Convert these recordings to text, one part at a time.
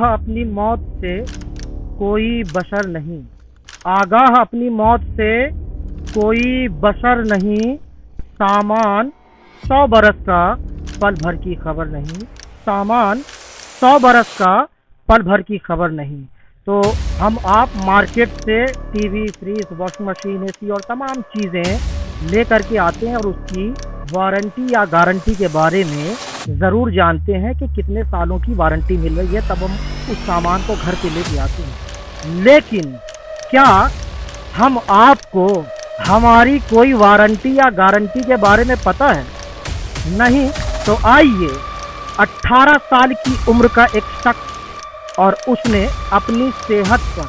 आगाह अपनी मौत से कोई बशर नहीं, आगाह अपनी मौत से कोई बशर नहीं, सामान 100 बरस का पल भर की खबर नहीं, सामान 100 बरस का पल भर की खबर नहीं। तो हम आप मार्केट से TV, fridge, washing machine, AC और तमाम चीज़ें ले करके आते हैं और उसकी वारंटी या गारंटी के बारे में ज़रूर जानते हैं कि कितने सालों की वारंटी मिल रही है, तब हम उस सामान को घर पे लेके आते हैं। लेकिन क्या हम आपको हमारी कोई वारंटी या गारंटी के बारे में पता है? नहीं। तो आइए, 18 साल की उम्र का एक शख्स और उसने अपनी सेहत पर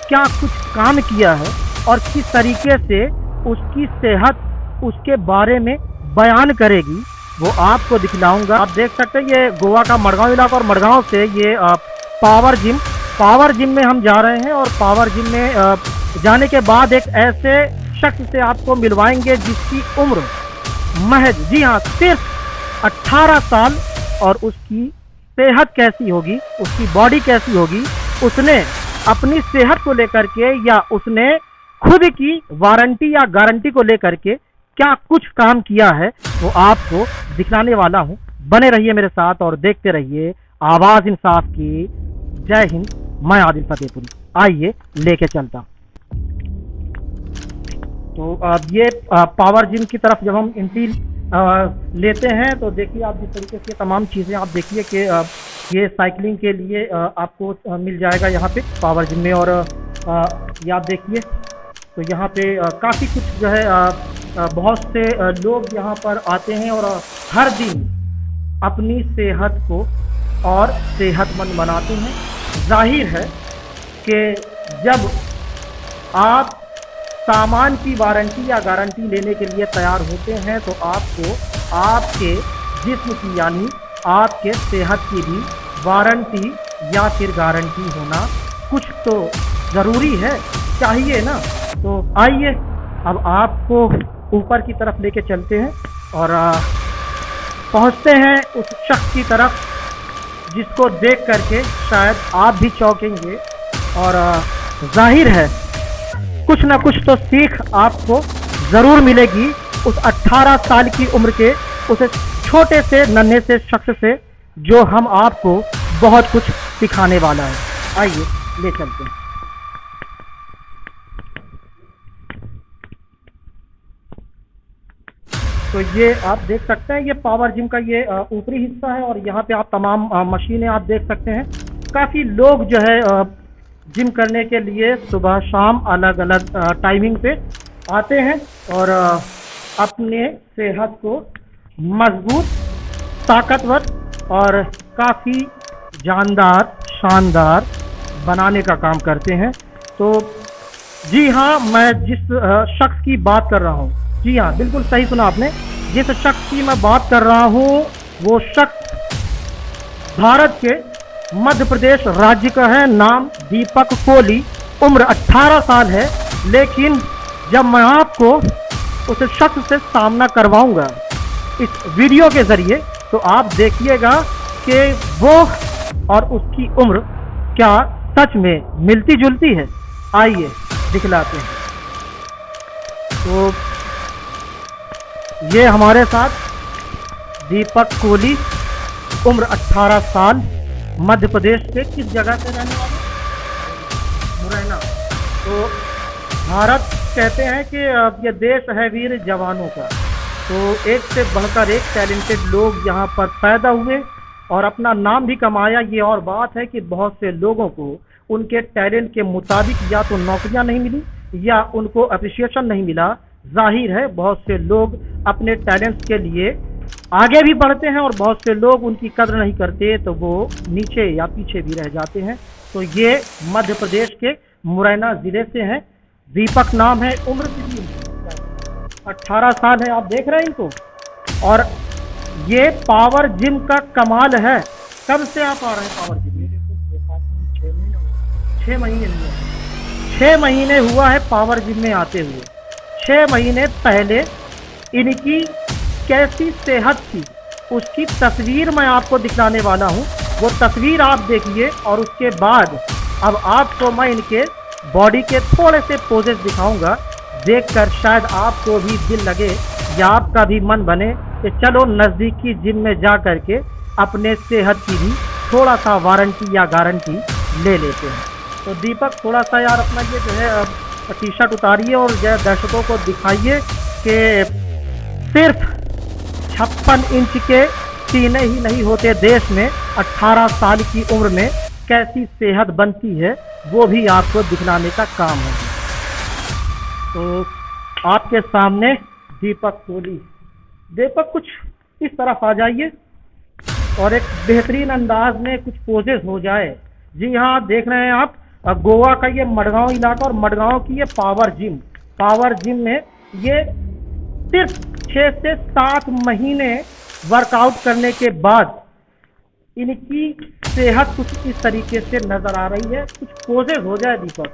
क्या कुछ काम किया है और किस तरीके से उसकी सेहत उसके बारे में बयान करेगी, वो आपको दिखलाऊंगा। आप देख सकते हैं ये गोवा का मडगांव इलाका और मडगांव से ये पावर जिम में हम जा रहे हैं और पावर जिम में जाने के बाद एक ऐसे शख्स से आपको मिलवाएंगे जिसकी उम्र महज, जी हाँ, सिर्फ 18 साल और उसकी सेहत कैसी होगी, उसकी बॉडी कैसी होगी, उसने अपनी सेहत को लेकर के या उसने खुद की वारंटी या गारंटी को लेकर के क्या कुछ काम किया है, वो आपको दिखलाने वाला हूं। बने रहिए मेरे साथ और देखते रहिए आवाज इंसाफ की। जय हिंद, मैं आदिल फतेहपुरी। आइए लेके चलता। तो अब ये पावर जिम की तरफ जब हम एंट्री लेते हैं तो देखिए आप जिस तरीके से तमाम चीज़ें आप देखिए कि ये साइकिलिंग के लिए आपको मिल जाएगा यहाँ पे पावर जिम में। और ये आप देखिए तो यहाँ पे काफ़ी कुछ जो है बहुत से लोग यहाँ पर आते हैं और हर दिन अपनी सेहत को और सेहतमंद बनाते हैं। जाहिर है कि जब आप सामान की वारंटी या गारंटी लेने के लिए तैयार होते हैं तो आपको आपके जिस्म की यानी आपके सेहत की भी वारंटी या फिर गारंटी होना कुछ तो ज़रूरी है, चाहिए ना। तो आइए अब आपको ऊपर की तरफ लेके चलते हैं और पहुंचते हैं उस शख्स की तरफ जिसको देख करके शायद आप भी चौंकेंगे और जाहिर है कुछ ना कुछ तो सीख आपको ज़रूर मिलेगी उस 18 साल की उम्र के उस छोटे से नन्हे से शख्स से जो हम आपको बहुत कुछ सिखाने वाला है। आइए ले चलते हैं। तो ये आप देख सकते हैं ये पावर जिम का ये ऊपरी हिस्सा है और यहाँ पे आप तमाम मशीनें आप देख सकते हैं। काफ़ी लोग जो है जिम करने के लिए सुबह शाम अलग अलग टाइमिंग पे आते हैं और अपने सेहत को मजबूत, ताकतवर और काफ़ी जानदार, शानदार बनाने का काम करते हैं। तो जी हाँ, मैं जिस शख्स की बात कर रहा हूँ, जी हाँ बिल्कुल सही सुना आपने, जिस शख्स की मैं बात कर रहा हूँ वो शख्स भारत के मध्य प्रदेश राज्य का है। नाम दीपक कोहली, उम्र 18 साल है। लेकिन जब मैं आपको उस शख्स से सामना करवाऊंगा इस वीडियो के ज़रिए तो आप देखिएगा कि वो और उसकी उम्र क्या सच में मिलती जुलती है। आइए दिखलाते हैं। तो ये हमारे साथ दीपक कोहली, उम्र 18 साल, मध्य प्रदेश के किस जगह से रहने वाले? मुरैना। तो भारत कहते हैं कि ये देश है वीर जवानों का। तो एक से बढ़कर एक टैलेंटेड लोग यहाँ पर पैदा हुए और अपना नाम भी कमाया। ये और बात है कि बहुत से लोगों को उनके टैलेंट के मुताबिक या तो नौकरियाँ नहीं मिली या उनको अप्रिसिएशन नहीं मिला। जाहिर है बहुत से लोग अपने टैलेंट्स के लिए आगे भी बढ़ते हैं और बहुत से लोग उनकी कदर नहीं करते तो वो नीचे या पीछे भी रह जाते हैं। तो ये मध्य प्रदेश के मुरैना ज़िले से हैं। दीपक नाम है, उम्र कितनी? 18 साल है, आप देख रहे हैं इनको। और ये पावर जिम का कमाल है। कब से आप आ रहे हैं पावर जिम? 6 महीने हुए। 6 महीने हुआ है पावर जिम में आते हुए। 6 महीने पहले इनकी कैसी सेहत थी उसकी तस्वीर मैं आपको दिखाने वाला हूं। वो तस्वीर आप देखिए और उसके बाद अब आपको मैं इनके बॉडी के थोड़े से पोजेस दिखाऊंगा, देखकर शायद आपको भी दिल लगे या आपका भी मन बने कि चलो नज़दीकी जिम में जा करके अपने सेहत की भी थोड़ा सा वारंटी या गारंटी ले लेते हैं। तो दीपक थोड़ा सा यार अपना ये जो है टी शर्ट उतारिए और जो है दर्शकों को दिखाइए कि सिर्फ 56 इंच के सीने ही नहीं होते देश में, 18 साल की उम्र में कैसी सेहत बनती है वो भी आपको दिखलाने का काम है। तो आपके सामने दीपक कोहली। दीपक कुछ इस तरफ आ जाइए और एक बेहतरीन अंदाज में कुछ पोजेस हो जाए। जी हाँ, आप देख रहे हैं आप गोवा का ये मडगांव इलाका और मडगांव की ये पावर जिम में ये सिर्फ 6 से 7 महीने वर्कआउट करने के बाद इनकी सेहत कुछ इस तरीके से नजर आ रही है। कुछ पोजेस हो जाए दीपक,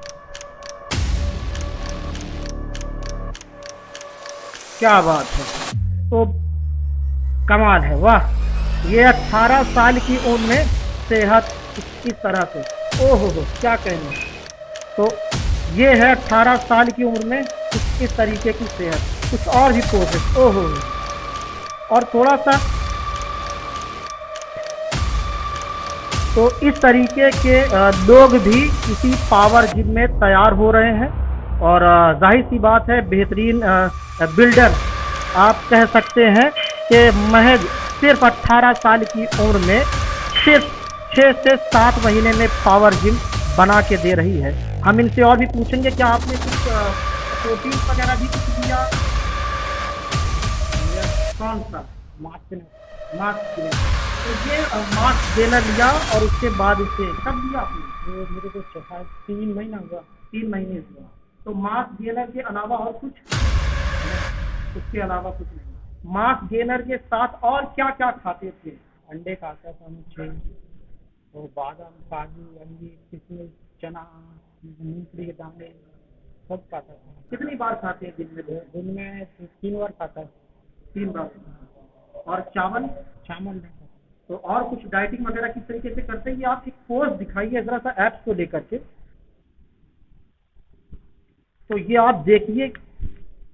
क्या बात है। तो कमाल है, वाह। ये 18 साल की उम्र में सेहत इस तरह से, ओहो हो क्या कहने। तो ये है 18 साल की उम्र में कुछ इस तरीके की सेहत। कुछ और भी पोजेस, ओहो। और थोड़ा सा तो इस तरीके के लोग भी इसी पावर जिम में तैयार हो रहे हैं और जाहिर सी बात है बेहतरीन बिल्डर आप कह सकते हैं कि महज सिर्फ 18 साल की उम्र में सिर्फ 6 से 7 महीने में पावर जिम बना के दे रही है। हम इनसे और भी पूछेंगे क्या आपने कुछ प्रोटीन वगैरह भी कुछ दिया? कौन सा? मास्क तो ये मास्क देना लिया और उसके बाद इसे कब दिया आपने? मेरे को 3 महीना हुआ। 3 महीने हुआ। तो मास्क गेनर के अलावा और कुछ? उसके अलावा कुछ नहीं। मास्क गेनर के साथ और क्या क्या खाते थे? अंडे खाता था, मुझे और बादाम, काजू, अंजीर, किशमिश, चना, मूंगफली के दाने सब खाता था। कितनी बार खाते हैं दिन में? दिन में 3 बार खाता है। 3 बार। और चावल नहीं खाता। तो और कुछ डाइटिंग वगैरह किस तरीके से करते हैं? आप एक पोस्ट दिखाइए जरा सा ऐप्स को लेकर के। तो ये आप देखिए,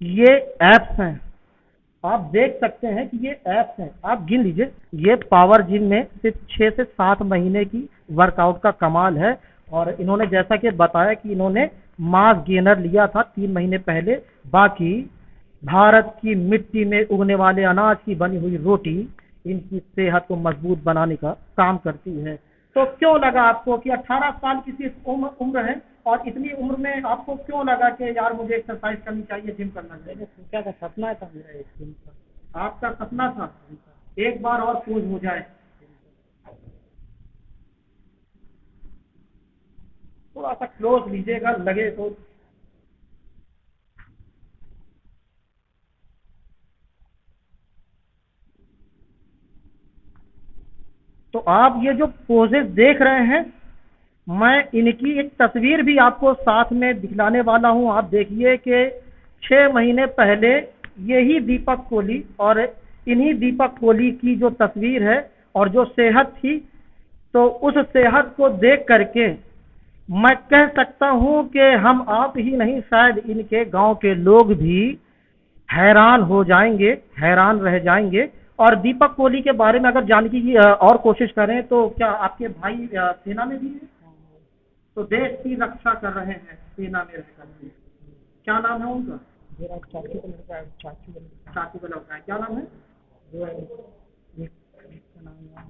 ये ऐप्स हैं, आप देख सकते हैं कि ये ऐप्स हैं, आप गिन लीजिए। ये पावर जिम में सिर्फ 6 से 7 महीने की वर्कआउट का कमाल है। और इन्होंने जैसा कि बताया कि इन्होंने मास गेनर लिया था 3 महीने पहले। बाकी भारत की मिट्टी में उगने वाले अनाज की बनी हुई रोटी इनकी सेहत को मजबूत बनाने का काम करती है। तो क्यों लगा आपको कि 18 साल की सिर्फ उम्र है और इतनी उम्र में आपको क्यों लगा कि यार मुझे एक्सरसाइज करनी चाहिए, जिम करना चाहिए? क्या का सपना था मेरा एक दिन का। आपका सपना था? एक बार और पोज हो जाए, थोड़ा सा क्लोज लीजिएगा, लगे तो आप ये जो पोजेस देख रहे हैं, मैं इनकी एक तस्वीर भी आपको साथ में दिखलाने वाला हूं। आप देखिए कि 6 महीने पहले यही दीपक कोहली और इन्हीं दीपक कोहली की जो तस्वीर है और जो सेहत थी, तो उस सेहत को देख करके मैं कह सकता हूं कि हम आप ही नहीं शायद इनके गांव के लोग भी हैरान हो जाएंगे, हैरान रह जाएंगे। और दीपक कोहली के बारे में अगर जानने की और कोशिश करें तो क्या आपके भाई सेना में भी हैं? तो देश की रक्षा कर रहे हैं सेना में रहकर के। क्या नाम है उनका? मेरा चाचू का लड़का है। चाचू का लड़का है, क्या नाम है?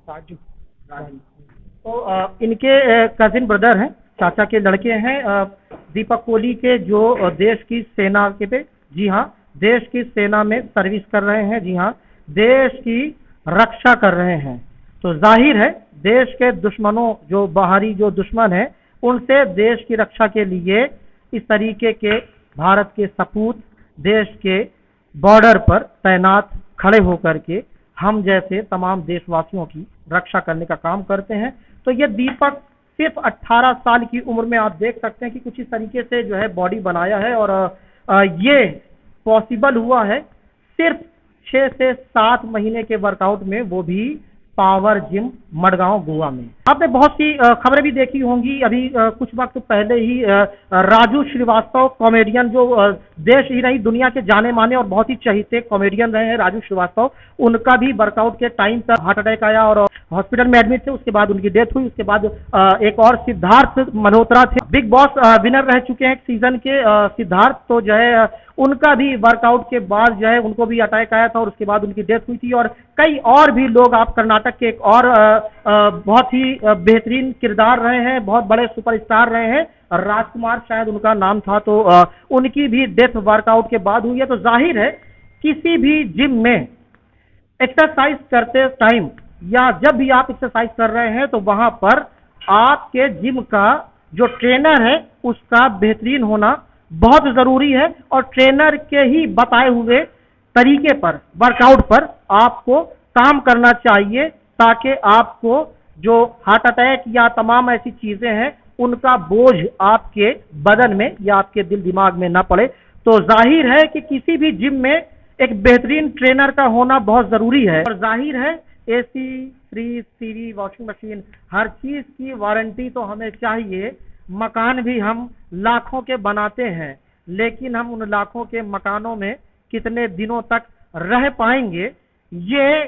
राजू। तो इनके कजिन ब्रदर हैं, चाचा के लड़के हैं दीपक कोहली के, जो देश की सेना के पे, जी हाँ, देश की सेना में सर्विस कर रहे हैं। जी हाँ, देश की रक्षा कर रहे हैं। तो जाहिर है देश के दुश्मनों, जो बाहरी जो दुश्मन है, उनसे देश की रक्षा के लिए इस तरीके के भारत के सपूत देश के बॉर्डर पर तैनात खड़े होकर के हम जैसे तमाम देशवासियों की रक्षा करने का काम करते हैं। तो ये दीपक सिर्फ 18 साल की उम्र में आप देख सकते हैं कि कुछ इस तरीके से जो है बॉडी बनाया है। और ये पॉसिबल हुआ है सिर्फ 6 से 7 महीने के वर्कआउट में, वो भी पावर जिम मडगांव गोवा में। आपने बहुत सी खबरें भी देखी होंगी। अभी कुछ वक्त पहले ही राजू श्रीवास्तव कॉमेडियन, जो देश ही नहीं दुनिया के जाने माने और बहुत ही चहेते कॉमेडियन रहे हैं राजू श्रीवास्तव, उनका भी वर्कआउट के टाइम पर हार्ट अटैक आया और हॉस्पिटल में एडमिट थे। उसके बाद उनकी डेथ हुई। उसके बाद एक और सिद्धार्थ मल्होत्रा थे, बिग बॉस विनर रह चुके हैं एक सीजन के सिद्धार्थ, तो जो है उनका भी वर्कआउट के बाद जो है उनको भी अटैक आया था और उसके बाद उनकी डेथ हुई थी। और कई और भी लोग, आप कर्नाटक के एक और बहुत ही बेहतरीन किरदार रहे हैं, बहुत बड़े सुपरस्टार रहे हैं, राजकुमार शायद उनका नाम था, तो उनकी भी डेथ वर्कआउट के बाद हुई है। तो जाहिर है किसी भी जिम में एक्सरसाइज करते टाइम या जब भी आप एक्सरसाइज कर रहे हैं तो वहां पर आपके जिम का जो ट्रेनर है उसका बेहतरीन होना बहुत जरूरी है और ट्रेनर के ही बताए हुए तरीके पर वर्कआउट पर आपको काम करना चाहिए ताकि आपको जो हार्ट अटैक या तमाम ऐसी चीजें हैं उनका बोझ आपके बदन में या आपके दिल दिमाग में ना पड़े। तो जाहिर है कि किसी भी जिम में एक बेहतरीन ट्रेनर का होना बहुत जरूरी है। और जाहिर है AC, fridge, TV, washing machine, हर चीज की वारंटी तो हमें चाहिए। मकान भी हम लाखों के बनाते हैं, लेकिन हम उन लाखों के मकानों में कितने दिनों तक रह पाएंगे ये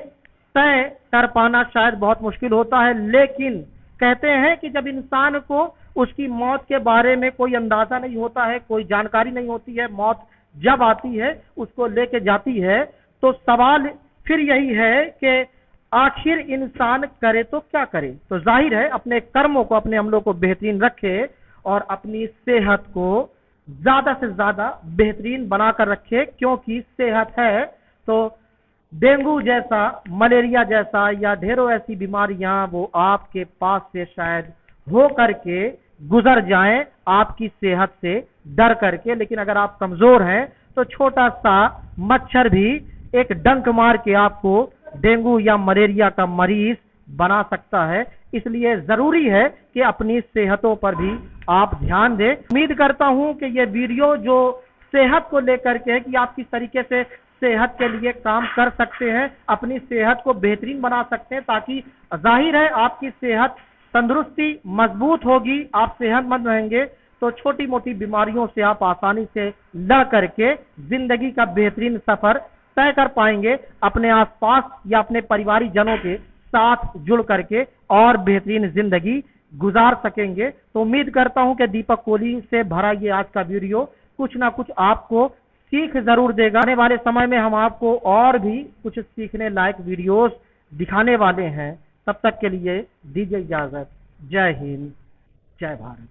तय कर पाना शायद बहुत मुश्किल होता है। लेकिन कहते हैं कि जब इंसान को उसकी मौत के बारे में कोई अंदाजा नहीं होता है, कोई जानकारी नहीं होती है, मौत जब आती है उसको लेके जाती है, तो सवाल फिर यही है कि आखिर इंसान करे तो क्या करे। तो जाहिर है अपने कर्मों को, अपने अमलों को बेहतरीन रखे और अपनी सेहत को ज्यादा से ज्यादा बेहतरीन बनाकर रखे, क्योंकि सेहत है तो डेंगू जैसा, मलेरिया जैसा या ढेरों ऐसी बीमारियां वो आपके पास से शायद हो करके गुजर जाएं आपकी सेहत से डर करके। लेकिन अगर आप कमजोर हैं तो छोटा सा मच्छर भी एक डंक मार के आपको डेंगू या मलेरिया का मरीज बना सकता है। इसलिए जरूरी है कि अपनी सेहतों पर भी आप ध्यान दें। उम्मीद करता हूं कि ये वीडियो जो सेहत को लेकर के है कि आप किस तरीके से सेहत के लिए काम कर सकते हैं, अपनी सेहत को बेहतरीन बना सकते हैं, ताकि जाहिर है आपकी सेहत तंदुरुस्ती मजबूत होगी, आप सेहतमंद रहेंगे तो छोटी मोटी बीमारियों से आप आसानी से लड़ करके जिंदगी का बेहतरीन सफर तय कर पाएंगे, अपने आसपास या अपने परिवारिक जनों के साथ जुड़ करके और बेहतरीन जिंदगी गुजार सकेंगे। तो उम्मीद करता हूं कि दीपक कोहली से भरा ये आज का वीडियो कुछ ना कुछ आपको सीख जरूर देगा। आने वाले समय में हम आपको और भी कुछ सीखने लायक वीडियोस दिखाने वाले हैं। तब तक के लिए दीजिए इजाजत। जय हिंद, जय भारत।